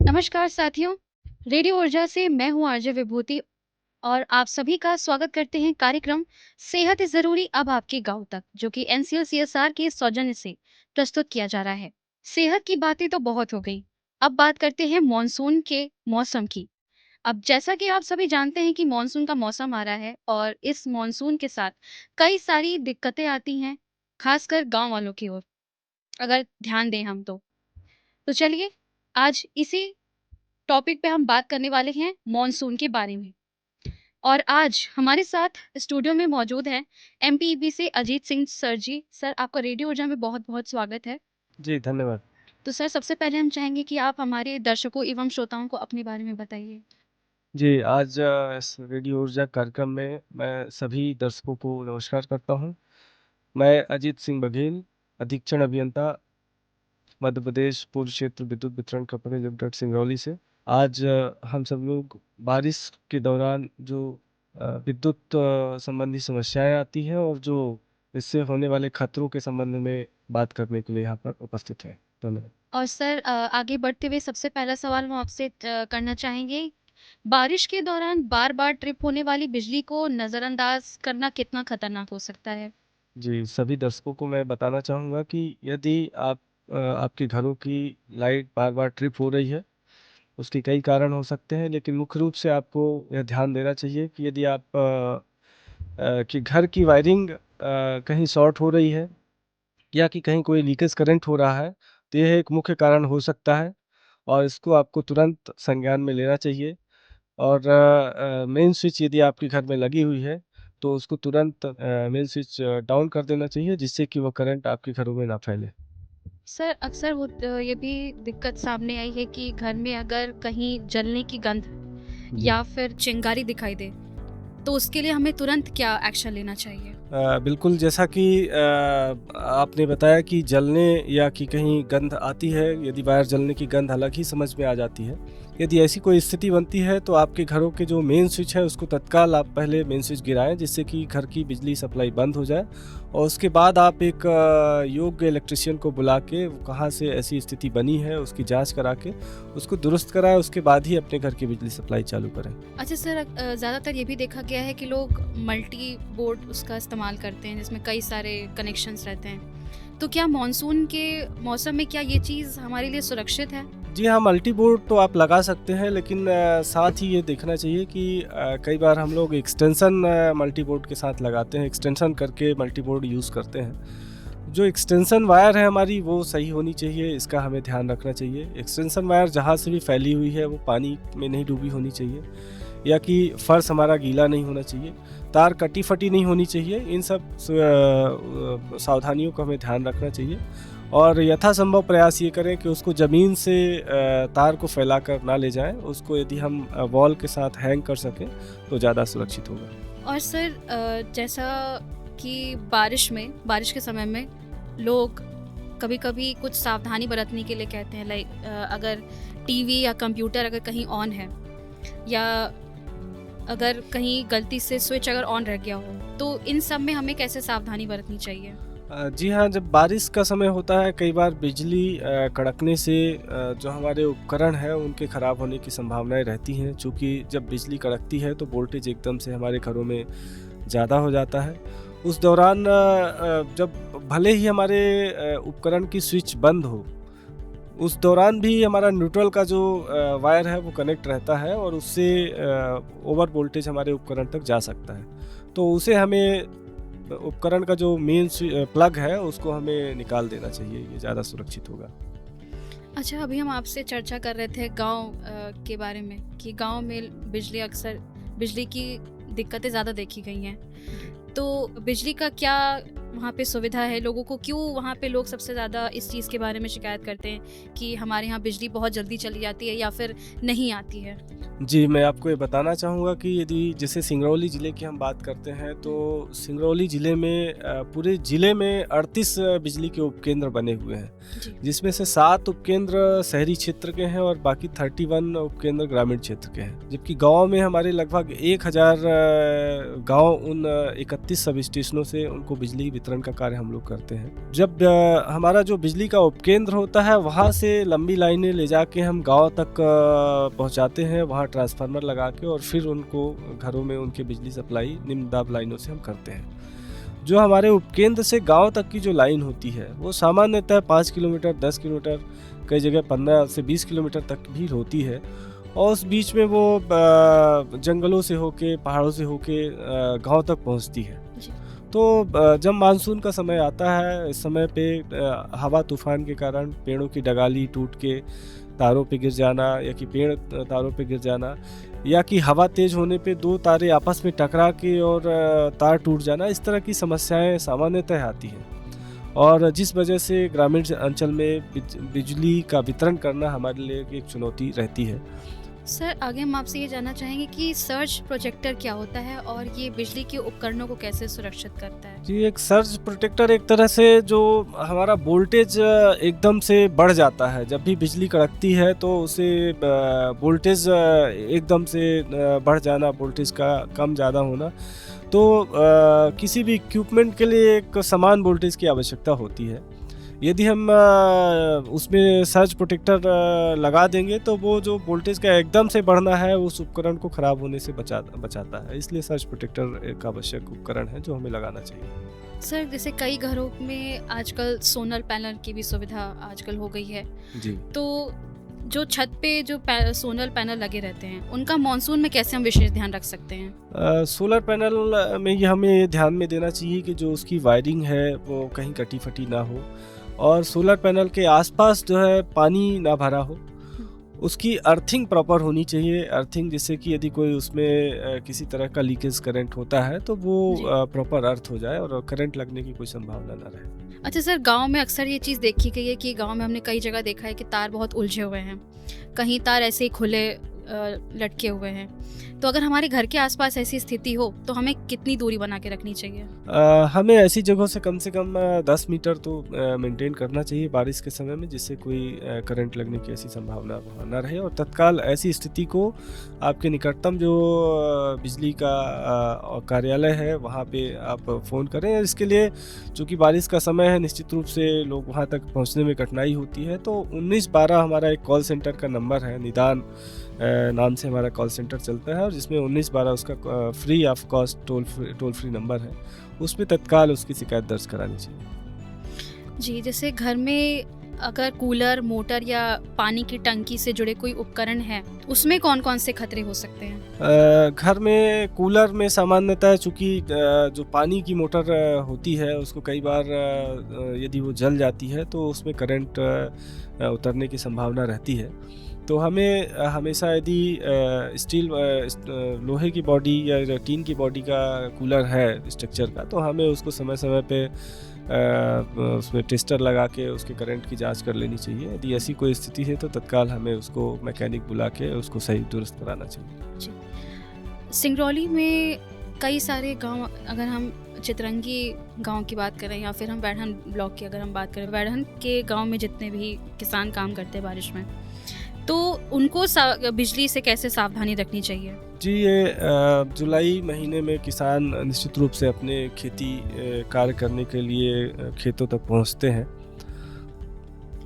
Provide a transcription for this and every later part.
नमस्कार साथियों, रेडियो ऊर्जा से मैं हूँ आरजे विभूति और आप सभी का स्वागत करते हैं कार्यक्रम सेहत ज़रूरी अब आपके गांव तक, जो कि एनसीएल सीएसआर के सौजन्य से प्रस्तुत किया जा रहा है। सेहत की बातें तो बहुत हो गई, अब बात करते हैं मॉनसून के मौसम की। अब जैसा कि आप सभी जानते हैं कि मॉनसून का मौसम आ रहा है और इस मॉनसून के साथ कई सारी दिक्कतें आती हैं, खासकर गांव वालों की ओर, अगर ध्यान दें हम तो चलिए आज इसी टॉपिक पे हम बात करने वाले हैं मॉनसून के बारे में। और आज हमारे साथ स्टूडियो में मौजूद हैं एमपीईबी से अजीत सिंह सर जी। सर, आपका रेडियो ऊर्जा में बहुत-बहुत स्वागत है। जी, धन्यवाद। तो सर, सबसे पहले हम चाहेंगे कि आप हमारे दर्शकों एवं श्रोताओं को अपने बारे में बताइए। जी, आज इस रेडियो ऊर्जा कार्यक्रम में मैं सभी दर्शकों को नमस्कार करता हूँ। मैं अजीत सिंह बघेल, अधीक्षण अभियंता, मध्य प्रदेश पूर्व क्षेत्र विद्युत वितरण कंपनी लिमिटेड सिंगरौली से। आज हम सब लोग बारिश के दौरान जो विद्युत संबंधी समस्याएँ आती हैं और जो इससे होने वाले खतरों के संबंध में बात करने के लिए यहाँ पर उपस्थित हैं। धन्यवाद। और सर, आगे बढ़ते हुए सबसे पहला सवाल हम आपसे करना चाहेंगे, बारिश के दौरान बार-बार ट्रिप होने वाली बिजली को नज़रअंदाज करना कितना खतरनाक हो सकता है? जी, सभी दर्शकों को मैं बताना चाहूँगा कि यदि आपके घरों की लाइट बार-बार ट्रिप हो रही है, उसके कई कारण हो सकते हैं, लेकिन मुख्य रूप से आपको यह ध्यान देना चाहिए कि यदि कि घर की वायरिंग कहीं शॉर्ट हो रही है या कि कहीं कोई लीकेज करंट हो रहा है, तो यह एक मुख्य कारण हो सकता है और इसको आपको तुरंत संज्ञान में लेना चाहिए। और मेन स्विच यदि आपके घर में लगी हुई है, तो उसको तुरंत मेन स्विच डाउन कर देना चाहिए, जिससे कि वो करंट आपके घरों में ना फैले। सर, अक्सर ये भी दिक्कत सामने आई है कि घर में अगर कहीं जलने की गंध जी। या फिर चिंगारी दिखाई दे, तो उसके लिए हमें तुरंत क्या एक्शन लेना चाहिए? बिल्कुल जैसा कि आपने बताया कि जलने या कि कहीं गंध आती है, यदि वायर जलने की गंध अलग ही समझ में आ जाती है। यदि ऐसी कोई स्थिति बनती है तो आपके घरों के जो मेन स्विच है उसको तत्काल आप पहले मेन स्विच गिराएँ, जिससे कि घर की बिजली सप्लाई बंद हो जाए और उसके बाद आप एक योग्य इलेक्ट्रीशियन को बुला के वो कहाँ से ऐसी स्थिति बनी है उसकी जाँच करा के उसको दुरुस्त कराएँ, उसके बाद ही अपने घर की बिजली सप्लाई चालू करें। अच्छा सर, ज़्यादातर ये भी देखा गया है कि लोग मल्टी बोर्ड उसका इस्तेमाल करते हैं, जिसमें कई सारे कनेक्शंस रहते हैं। तो क्या मानसून के मौसम में क्या ये चीज़ हमारे लिए सुरक्षित है? जी हाँ, मल्टी बोर्ड तो आप लगा सकते हैं, लेकिन साथ ही ये देखना चाहिए कि कई बार हम लोग एक्सटेंशन मल्टी बोर्ड के साथ लगाते हैं, एक्सटेंशन करके मल्टी बोर्ड यूज़ करते हैं। जो एक्सटेंशन वायर है हमारी वो सही होनी चाहिए, इसका हमें ध्यान रखना चाहिए। एक्सटेंशन वायर जहाँ से भी फैली हुई है वो पानी में नहीं डूबी होनी चाहिए या कि फर्श हमारा गीला नहीं होना चाहिए, तार कटी-फटी नहीं होनी चाहिए। इन सब सावधानियों का हमें ध्यान रखना चाहिए और यथासंभव प्रयास ये करें कि उसको ज़मीन से तार को फैलाकर ना ले जाएँ। उसको यदि हम वॉल के साथ हैंग कर सकें तो ज़्यादा सुरक्षित होगा। और सर, जैसा कि बारिश के समय में लोग कभी-कभी कुछ सावधानी बरतने के लिए कहते हैं, लाइक अगर टीवी या कंप्यूटर अगर कहीं ऑन है या अगर कहीं गलती से स्विच अगर ऑन रह गया हो, तो इन सब में हमें कैसे सावधानी बरतनी चाहिए? जी हाँ, जब बारिश का समय होता है कई बार बिजली कड़कने से जो हमारे उपकरण हैं उनके ख़राब होने की संभावनाएँ रहती हैं। चूँकि जब बिजली कड़कती है तो वोल्टेज एकदम से हमारे घरों में ज़्यादा हो जाता है। उस दौरान जब भले ही हमारे उपकरण की स्विच बंद हो, उस दौरान भी हमारा न्यूट्रल का जो वायर है वो कनेक्ट रहता है और उससे ओवर वोल्टेज हमारे उपकरण तक जा सकता है। तो उसे हमें उपकरण का जो मेन प्लग है उसको हमें निकाल देना चाहिए, ये ज़्यादा सुरक्षित होगा। अच्छा, अभी हम आपसे चर्चा कर रहे थे गाँव के बारे में कि गाँव में बिजली की दिक्कतें ज़्यादा देखी गई हैं। तो बिजली का क्या वहाँ पे सुविधा है? लोगों को क्यों वहाँ पे लोग सबसे ज़्यादा इस चीज़ के बारे में शिकायत करते हैं कि हमारे यहाँ बिजली बहुत जल्दी चली जाती है या फिर नहीं आती है? जी, मैं आपको ये बताना चाहूँगा कि यदि जैसे सिंगरौली ज़िले की हम बात करते हैं तो सिंगरौली ज़िले में पूरे ज़िले में 38 बिजली के उपकेंद्र बने हुए हैं, जी। जिसमें से 7 उपकेंद्र शहरी क्षेत्र के हैं और बाकी 31 उपकेंद्र ग्रामीण क्षेत्र के हैं। जबकि गाँव में हमारे लगभग 1000 गाँव उन 31 सब स्टेशनों से उनको बिजली वितरण का कार्य हम लोग करते हैं। जब हमारा जो बिजली का उपकेंद्र होता है वहाँ से लंबी लाइनें ले जाके हम गाँव तक पहुँचाते हैं, वहाँ ट्रांसफार्मर लगा के, और फिर उनको घरों में उनकी बिजली सप्लाई निम्न दाब लाइनों से हम करते हैं। जो हमारे उपकेंद्र से गाँव तक की जो लाइन होती है वो सामान्यतः 5 किलोमीटर, 10 किलोमीटर, कई जगह 15 से 20 किलोमीटर तक भी होती है, और उस बीच में वो जंगलों से होके, पहाड़ों से होके गाँव तक पहुँचती है। जी। तो जब मानसून का समय आता है, इस समय पे हवा तूफान के कारण पेड़ों की डगाली टूट के तारों पे गिर जाना, या कि पेड़ तारों पे गिर जाना, या कि हवा तेज होने पे दो तारे आपस में टकरा के और तार टूट जाना, इस तरह की समस्याएं सामान्यतः आती हैं, और जिस वजह से ग्रामीण अंचल में बिजली का वितरण करना हमारे लिए एक चुनौती रहती है। सर, आगे हम आपसे ये जानना चाहेंगे कि सर्ज प्रोटेक्टर क्या होता है और ये बिजली के उपकरणों को कैसे सुरक्षित करता है? जी, एक सर्ज प्रोटेक्टर एक तरह से जो हमारा वोल्टेज एकदम से बढ़ जाता है, जब भी बिजली कड़कती है तो उसे वोल्टेज एकदम से बढ़ जाना, वोल्टेज का कम ज़्यादा होना, तो किसी भी इक्विपमेंट के लिए एक समान वोल्टेज की आवश्यकता होती है। यदि हम उसमें सर्ज प्रोटेक्टर लगा देंगे तो वो जो वोल्टेज का एकदम से बढ़ना है उस उपकरण को ख़राब होने से बचाता है। इसलिए सर्ज प्रोटेक्टर एक आवश्यक उपकरण है जो हमें लगाना चाहिए। सर, जैसे कई घरों में आजकल सोलर पैनल की भी सुविधा आजकल हो गई है, जी। तो जो छत पे जो सोलर पैनल लगे रहते हैं उनका मानसून में कैसे हम विशेष ध्यान रख सकते हैं? सोलर पैनल में ये हमें ध्यान में देना चाहिए कि जो उसकी वायरिंग है वो कहीं कटी फटी ना हो, और सोलर पैनल के आसपास जो है पानी ना भरा हो, उसकी अर्थिंग प्रॉपर होनी चाहिए। अर्थिंग जिससे कि यदि कोई उसमें किसी तरह का लीकेज करंट होता है तो वो प्रॉपर अर्थ हो जाए और करंट लगने की कोई संभावना ना रहे। अच्छा सर, गांव में अक्सर ये चीज़ देखी गई है कि गांव में हमने कई जगह देखा है कि तार बहुत उलझे हुए हैं, कहीं तार ऐसे ही खुले लटके हुए हैं, तो अगर हमारे घर के आसपास ऐसी स्थिति हो तो हमें कितनी दूरी बना के रखनी चाहिए? हमें ऐसी जगहों से कम 10 मीटर तो मेंटेन करना चाहिए बारिश के समय में, जिससे कोई करंट लगने की ऐसी संभावना वहाँ ना रहे, और तत्काल ऐसी स्थिति को आपके निकटतम जो बिजली का कार्यालय है वहाँ पे आप फ़ोन करें। इसके लिए चूँकि बारिश का समय है, निश्चित रूप से लोग वहाँ तक पहुँचने में कठिनाई होती है, तो 1912 हमारा एक कॉल सेंटर का नंबर है, निदान नाम से हमारा कॉल सेंटर चलता है, और जिसमें 1912 उसका free of cost toll free number है, उसमें तत्काल उसकी शिकायत दर्ज करानी चाहिए। जी, जैसे घर में अगर कूलर, मोटर या पानी की टंकी से जुड़े कोई उपकरण है, उसमें कौन-कौन से खतरे हो सकते हैं? घर में कूलर में सामान्यतः चूँकि जो पानी की मोटर होती है उसको कई बार यदि वो जल जाती है तो उसमें करंट उतरने की संभावना रहती है। तो हमें हमेशा यदि स्टील लोहे की बॉडी या टीन की बॉडी का कूलर है स्ट्रक्चर का, तो हमें उसको समय समय पे उसमें टेस्टर लगा के उसके करंट की जांच कर लेनी चाहिए। यदि ऐसी कोई स्थिति है तो तत्काल हमें उसको मैकेनिक बुला के उसको सही दुरुस्त कराना चाहिए। जी। सिंगरौली में कई सारे गांव, अगर हम चितरंगी गांव की बात करें या फिर हम बैढ़न ब्लॉक की अगर हम बात करें, बैढ़न के गांव में जितने भी किसान काम करते हैं बारिश में, तो उनको बिजली से कैसे सावधानी रखनी चाहिए? जी, ये जुलाई महीने में किसान निश्चित रूप से अपने खेती कार्य करने के लिए खेतों तक पहुंचते हैं,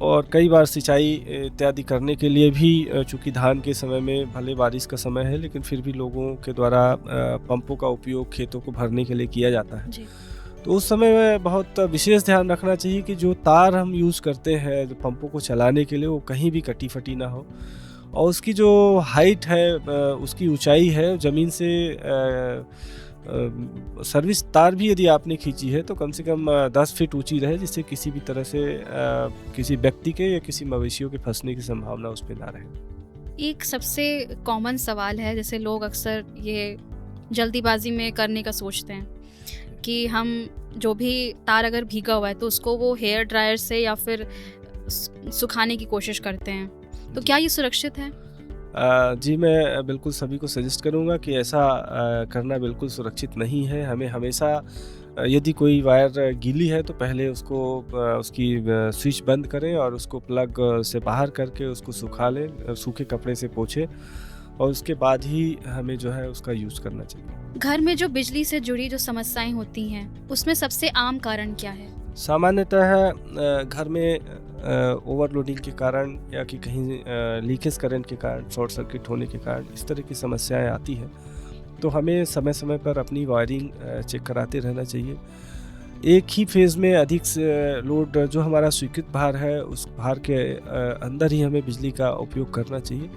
और कई बार सिंचाई इत्यादि करने के लिए भी चूँकि धान के समय में भले बारिश का समय है लेकिन फिर भी लोगों के द्वारा पंपों का उपयोग खेतों को भरने के लिए किया जाता है। जी। तो उस समय में बहुत विशेष ध्यान रखना चाहिए कि जो तार हम यूज़ करते हैं जो पंपों को चलाने के लिए वो कहीं भी कटी फटी ना हो, और उसकी जो हाइट है उसकी ऊंचाई है ज़मीन से सर्विस तार भी यदि आपने खींची है तो कम से कम 10 फीट ऊंची रहे, जिससे किसी भी तरह से किसी व्यक्ति के या किसी मवेशियों के फंसने की संभावना उस पर ना रहे। एक सबसे कॉमन सवाल है, जैसे लोग अक्सर ये जल्दीबाजी में करने का सोचते हैं कि हम जो भी तार अगर भीगा हुआ है तो उसको वो हेयर ड्रायर से या फिर सुखाने की कोशिश करते हैं, तो क्या ये सुरक्षित है? जी, मैं बिल्कुल सभी को सजेस्ट करूँगा कि ऐसा करना बिल्कुल सुरक्षित नहीं है। हमें हमेशा यदि कोई वायर गीली है तो पहले उसको उसकी स्विच बंद करें और उसको प्लग से बाहर करके उसको सुखा लें, सूखे कपड़े से पोंछें, और उसके बाद ही हमें जो है उसका यूज़ करना चाहिए। घर में जो बिजली से जुड़ी जो समस्याएं होती हैं, उसमें सबसे आम कारण क्या है? सामान्यतः घर में ओवरलोडिंग के कारण या कि कहीं लीकेज करंट के कारण, शॉर्ट सर्किट होने के कारण इस तरह की समस्याएं आती हैं। तो हमें समय समय पर अपनी वायरिंग चेक कराते रहना चाहिए। एक ही फेज़ में अधिक से लोड जो हमारा स्वीकृत भार है, उस भार के अंदर ही हमें बिजली का उपयोग करना चाहिए।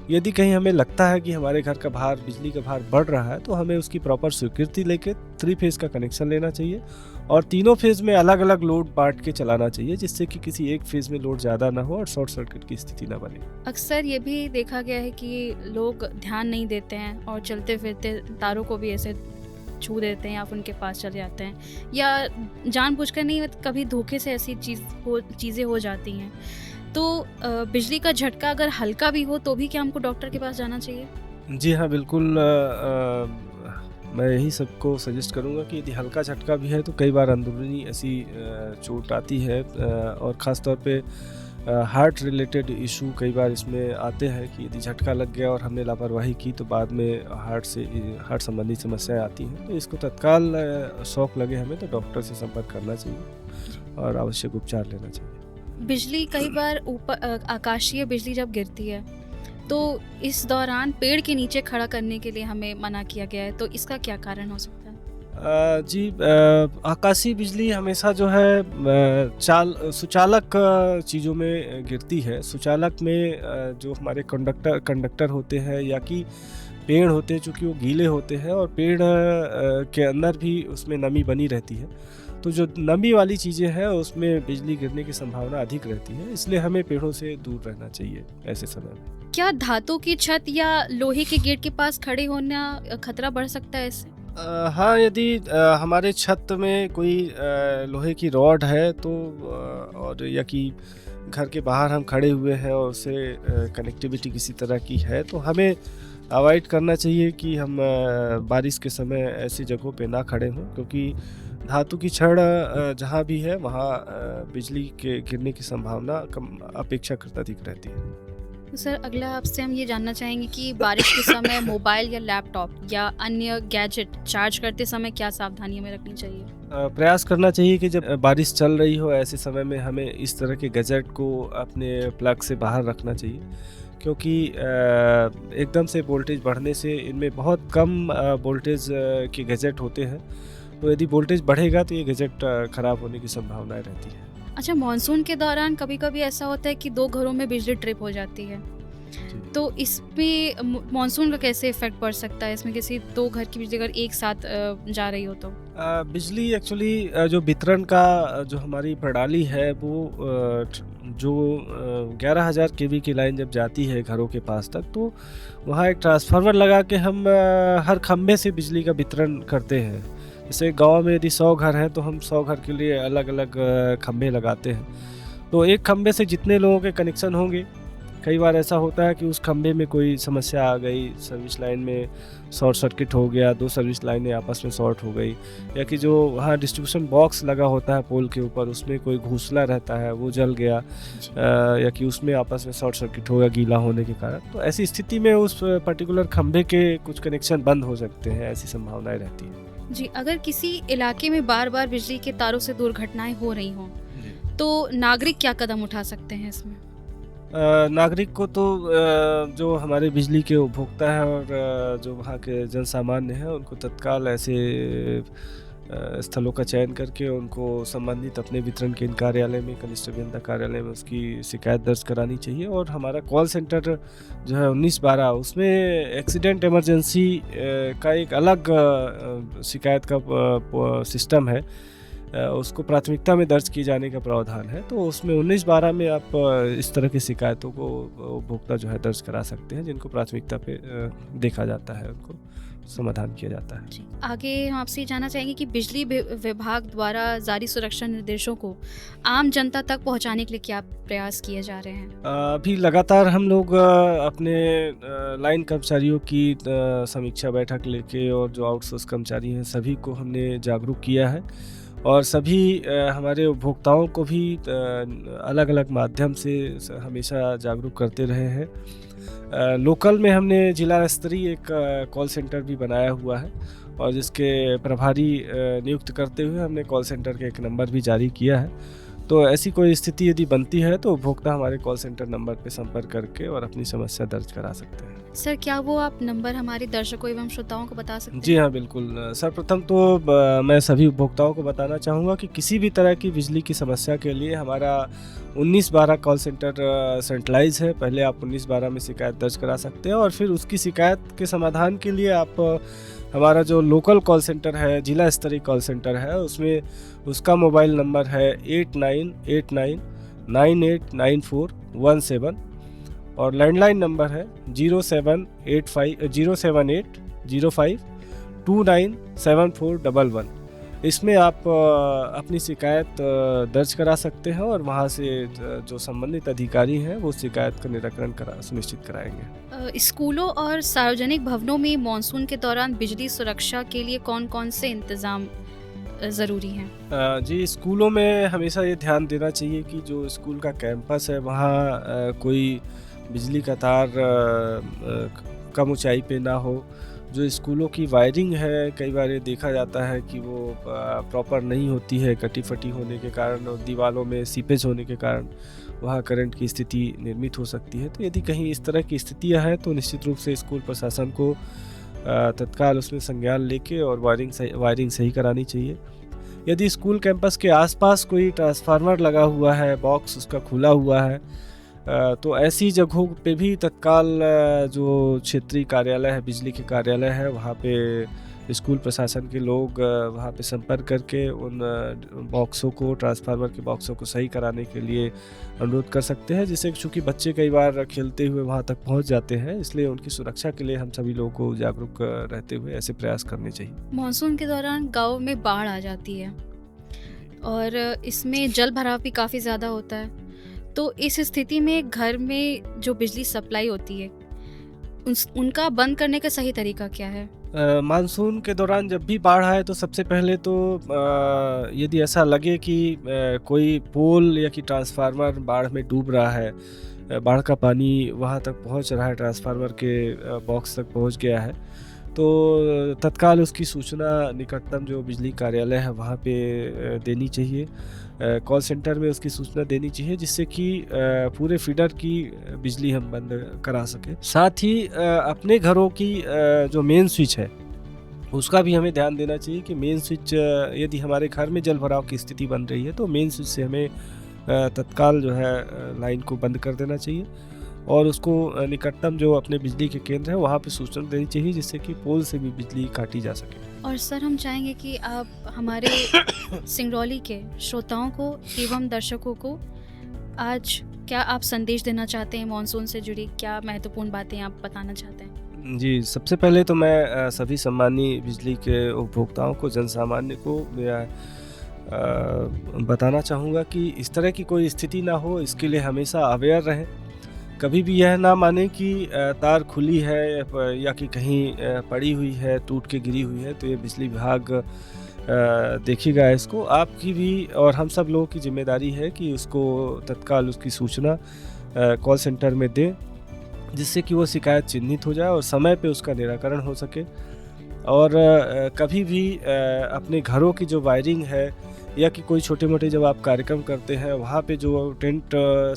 यदि कहीं हमें लगता है कि हमारे घर का भार, बिजली का भार बढ़ रहा है, तो हमें उसकी प्रॉपर स्वीकृति लेके 3 फेज़ का कनेक्शन लेना चाहिए और तीनों फेज़ में अलग-अलग लोड बाँट के चलाना चाहिए, जिससे कि किसी एक फेज़ में लोड ज़्यादा ना हो और शॉर्ट सर्किट की स्थिति ना बने। अक्सर ये भी देखा गया है कि लोग ध्यान नहीं देते हैं और चलते-फिरते तारों को भी ऐसे छू देते हैं या फिर उनके पास चले जाते हैं, या जानबूझकर नहीं, कभी धोखे से ऐसी चीज़ें हो जाती हैं। तो बिजली का झटका अगर हल्का भी हो तो भी क्या हमको डॉक्टर के पास जाना चाहिए? जी हाँ, बिल्कुल मैं यही सबको सजेस्ट करूँगा कि यदि हल्का झटका भी है तो कई बार अंदरूनी ऐसी चोट आती है और ख़ास तौर पे हार्ट रिलेटेड इशू कई बार इसमें आते हैं कि यदि झटका लग गया और हमने लापरवाही की तो बाद में हार्ट संबंधी समस्याएं आती हैं। तो इसको तत्काल शॉक लगे हमें तो डॉक्टर से संपर्क करना चाहिए और आवश्यक उपचार लेना चाहिए। बिजली कई बार ऊपर आकाशीय बिजली जब गिरती है तो इस दौरान पेड़ के नीचे खड़ा करने के लिए हमें मना किया गया है, तो इसका क्या कारण हो सकता है? जी, आकाशीय बिजली हमेशा जो है सुचालक चीज़ों में गिरती है। सुचालक में जो हमारे कंडक्टर होते हैं या कि पेड़ होते हैं, चूँकि वो गीले होते हैं और पेड़ के अंदर भी उसमें नमी बनी रहती है। तो जो नमी वाली चीज़ें हैं उसमें बिजली गिरने की संभावना अधिक रहती है, इसलिए हमें पेड़ों से दूर रहना चाहिए ऐसे समय में। क्या धातु की छत या लोहे के गेट के पास खड़े होना खतरा बढ़ सकता है इससे? हाँ, यदि हमारे छत में कोई लोहे की रॉड है तो और या कि घर के बाहर हम खड़े हुए हैं और उससे कनेक्टिविटी किसी तरह की है तो हमें अवॉइड करना चाहिए कि हम बारिश के समय ऐसी जगहों पे ना खड़े हों, क्योंकि धातु की छड़ जहाँ भी है वहाँ बिजली के गिरने की संभावना कम अपेक्षाकृत अधिक रहती है। तो सर, अगला आपसे हम ये जानना चाहेंगे कि बारिश के समय मोबाइल या लैपटॉप या अन्य गैजेट चार्ज करते समय क्या सावधानियां हमें रखनी चाहिए? प्रयास करना चाहिए कि जब बारिश चल रही हो ऐसे समय में हमें इस तरह के गैजेट को अपने प्लग से बाहर रखना चाहिए, क्योंकि एकदम से वोल्टेज बढ़ने से इनमें बहुत कम वोल्टेज के गैजेट होते हैं। तो यदि वोल्टेज बढ़ेगा तो ये गैजेट ख़राब होने की संभावनाएं रहती है। अच्छा, मानसून के दौरान कभी-कभी ऐसा होता है कि 2 घरों में बिजली ट्रिप हो जाती है। तो इसमें मानसून का कैसे इफ़ेक्ट पड़ सकता है? इसमें किसी 2 घर की बिजली अगर एक साथ जा रही हो तो? बिजली एक्चुअली जो वितरण का जो हमारी प्रणाली है वो जो 11,000 केवी की लाइन जब जाती है घरों के पास तक, तो वहाँ एक ट्रांसफार्मर लगा के हम हर खंभे से बिजली का वितरण करते हैं। जैसे गांव में यदि 100 घर हैं तो हम 100 घर के लिए अलग-अलग खंभे लगाते हैं। तो एक खंभे से जितने लोगों के कनेक्शन होंगे, कई बार ऐसा होता है कि उस खंभे में कोई समस्या आ गई, सर्विस लाइन में शॉर्ट सर्किट हो गया, 2 सर्विस लाइनें आपस में शॉर्ट हो गई, या कि जो वहाँ डिस्ट्रीब्यूशन बॉक्स लगा होता है पोल के ऊपर उसमें कोई घोंसला रहता है वो जल गया, या कि उसमें आपस में शॉर्ट सर्किट हो गया गीला होने के कारण। तो ऐसी स्थिति में उस पर्टिकुलर खंभे के कुछ कनेक्शन बंद हो सकते हैं, ऐसी संभावनाएं रहती हैं। जी, अगर किसी इलाके में बार-बार बिजली के तारों से दुर्घटनाएं हो रही हों, तो नागरिक क्या कदम उठा सकते हैं इसमें? नागरिक को तो जो हमारे बिजली के उपभोक्ता हैं और जो वहाँ के जन सामान्य हैं उनको तत्काल ऐसे स्थलों का चयन करके उनको संबंधित अपने वितरण केंद्र कार्यालय में, कनिष्ठ अभियंता कार्यालय में उसकी शिकायत दर्ज करानी चाहिए। और हमारा कॉल सेंटर जो है 1912, उसमें एक्सीडेंट इमरजेंसी का एक अलग शिकायत का सिस्टम है, उसको प्राथमिकता में दर्ज किए जाने का प्रावधान है। तो उसमें 1912 में आप इस तरह की शिकायतों को उपभोक्ता जो है दर्ज करा सकते हैं, जिनको प्राथमिकता पे देखा जाता है, उनको समाधान किया जाता है। जी, आगे हम आपसे जानना चाहेंगे कि बिजली विभाग द्वारा जारी सुरक्षा निर्देशों को आम जनता तक पहुंचाने के लिए क्या प्रयास किए जा रहे हैं? अभी लगातार हम लोग अपने लाइन कर्मचारियों की समीक्षा बैठक लेके और जो आउटसोर्स कर्मचारी हैं सभी को हमने जागरूक किया है और सभी हमारे उपभोक्ताओं को भी अलग-अलग माध्यम से हमेशा जागरूक करते रहे हैं। लोकल में हमने जिला स्तरीय एक कॉल सेंटर भी बनाया हुआ है और जिसके प्रभारी नियुक्त करते हुए हमने कॉल सेंटर का एक नंबर भी जारी किया है। तो ऐसी कोई स्थिति यदि बनती है तो उपभोक्ता हमारे कॉल सेंटर नंबर पे संपर्क करके और अपनी समस्या दर्ज करा सकते हैं। सर, क्या वो आप नंबर हमारे दर्शकों एवं श्रोताओं को बता सकते जी हैं? हाँ, बिल्कुल। सर्वप्रथम तो मैं सभी उपभोक्ताओं को बताना चाहूँगा कि किसी भी तरह की बिजली की समस्या के लिए हमारा 1912 कॉल सेंटर सेंट्रलाइज़ है। पहले आप 1912 में शिकायत दर्ज करा सकते हैं और फिर उसकी शिकायत के समाधान के लिए आप हमारा जो लोकल कॉल सेंटर है, जिला स्तरीय कॉल सेंटर है, उसमें उसका मोबाइल नंबर है 8989989417 और लैंडलाइन नंबर है 0780505297411। इसमें आप अपनी शिकायत दर्ज करा सकते हैं और वहाँ से जो संबंधित अधिकारी हैं वो शिकायत का निराकरण सुनिश्चित कराएंगे। स्कूलों और सार्वजनिक भवनों में मॉनसून के दौरान बिजली सुरक्षा के लिए कौन-कौन से इंतजाम ज़रूरी हैं? जी, स्कूलों में हमेशा ये ध्यान देना चाहिए कि जो स्कूल का कैंपस है वहाँ कोई बिजली का तार कम ऊंचाई पे ना हो। जो स्कूलों की वायरिंग है कई बार ये देखा जाता है कि वो प्रॉपर नहीं होती है, कटी-फटी होने के कारण और दीवारों में सीपेज होने के कारण वहाँ करंट की स्थिति निर्मित हो सकती है। तो यदि कहीं इस तरह की स्थितियाँ हैं तो निश्चित रूप से स्कूल प्रशासन को तत्काल उसमें संज्ञान लेके और वायरिंग सही करानी चाहिए। यदि स्कूल कैंपस के आसपास कोई ट्रांसफार्मर लगा हुआ है, बॉक्स उसका खुला हुआ है, तो ऐसी जगहों पे भी तत्काल जो क्षेत्रीय कार्यालय है, बिजली के कार्यालय है, वहाँ पे स्कूल प्रशासन के लोग वहाँ पे संपर्क करके उन बॉक्सों को, ट्रांसफार्मर के बॉक्सों को सही कराने के लिए अनुरोध कर सकते हैं, जिससे चूँकि बच्चे कई बार खेलते हुए वहाँ तक पहुँच जाते हैं, इसलिए उनकी सुरक्षा के लिए हम सभी लोगों को जागरूक रहते हुए ऐसे प्रयास करने चाहिए। मानसून के दौरान गाँव में बाढ़ आ जाती है और इसमें जल भराव भी काफ़ी ज़्यादा होता है। तो इस स्थिति में घर में जो बिजली सप्लाई होती है उनका बंद करने का सही तरीका क्या है? मानसून के दौरान जब भी बाढ़ आए तो सबसे पहले तो यदि ऐसा लगे कि कोई पोल या कि ट्रांसफार्मर बाढ़ में डूब रहा है, बाढ़ का पानी वहाँ तक पहुँच रहा है, ट्रांसफार्मर के बॉक्स तक पहुँच गया है, तो तत्काल उसकी सूचना निकटतम जो बिजली कार्यालय है वहाँ पे देनी चाहिए। कॉल सेंटर में उसकी सूचना देनी चाहिए जिससे कि पूरे फीडर की बिजली हम बंद करा सकें। साथ ही अपने घरों की जो मेन स्विच है उसका भी हमें ध्यान देना चाहिए कि मेन स्विच यदि हमारे घर में जल भराव की स्थिति बन रही है तो मेन स्विच से हमें तत्काल जो है लाइन को बंद कर देना चाहिए और उसको निकटतम जो अपने बिजली के केंद्र है वहाँ पे सूचना देनी चाहिए जिससे कि पोल से भी बिजली काटी जा सके। और सर, हम चाहेंगे कि आप हमारे सिंगरौली के श्रोताओं को एवं दर्शकों को आज क्या आप संदेश देना चाहते हैं? मानसून से जुड़ी क्या महत्वपूर्ण बातें आप बताना चाहते हैं? जी, सबसे पहले तो मैं सभी सम्मानीय बिजली के उपभोक्ताओं को, जनसामान्य को बताना चाहूँगा कि इस तरह की कोई स्थिति ना हो, इसके लिए हमेशा अवेयर रहें। कभी भी यह ना माने कि तार खुली है या कि कहीं पड़ी हुई है, टूट के गिरी हुई है, तो ये बिजली विभाग देखेगा इसको। आपकी भी और हम सब लोगों की जिम्मेदारी है कि उसको तत्काल उसकी सूचना कॉल सेंटर में दें, जिससे कि वो शिकायत चिन्हित हो जाए और समय पे उसका निराकरण हो सके। और कभी भी अपने घरों की जो वायरिंग है या कि कोई छोटे-मोटे जब आप कार्यक्रम करते हैं वहाँ पे जो टेंट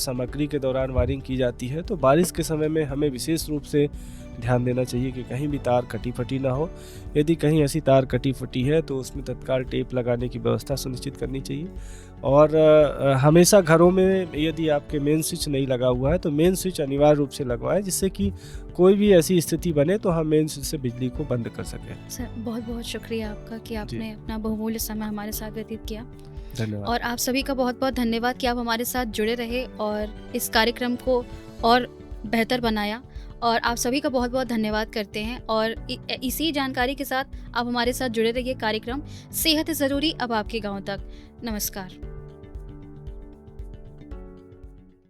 सामग्री के दौरान वायरिंग की जाती है, तो बारिश के समय में हमें विशेष रूप से ध्यान देना चाहिए कि कहीं भी तार कटी-फटी ना हो। यदि कहीं ऐसी तार कटी-फटी है तो उसमें तत्काल टेप लगाने की व्यवस्था सुनिश्चित करनी चाहिए। और हमेशा घरों में यदि आपके मेन स्विच नहीं लगा हुआ है तो मेन स्विच अनिवार्य रूप से लगवाएं, जिससे कि कोई भी ऐसी स्थिति बने तो हम मेन स्विच से बिजली को बंद कर सकें। सर, बहुत-बहुत शुक्रिया आपका कि आपने अपना बहुमूल्य समय हमारे साथ व्यतीत किया। धन्यवाद। और आप सभी का बहुत-बहुत धन्यवाद कि आप हमारे साथ जुड़े रहे और इस कार्यक्रम को और बेहतर बनाया। और आप सभी का बहुत-बहुत धन्यवाद करते हैं और इसी जानकारी के साथ आप हमारे साथ जुड़े रहिए। कार्यक्रम सेहत ज़रूरी अब आपके गाँव तक। नमस्कार।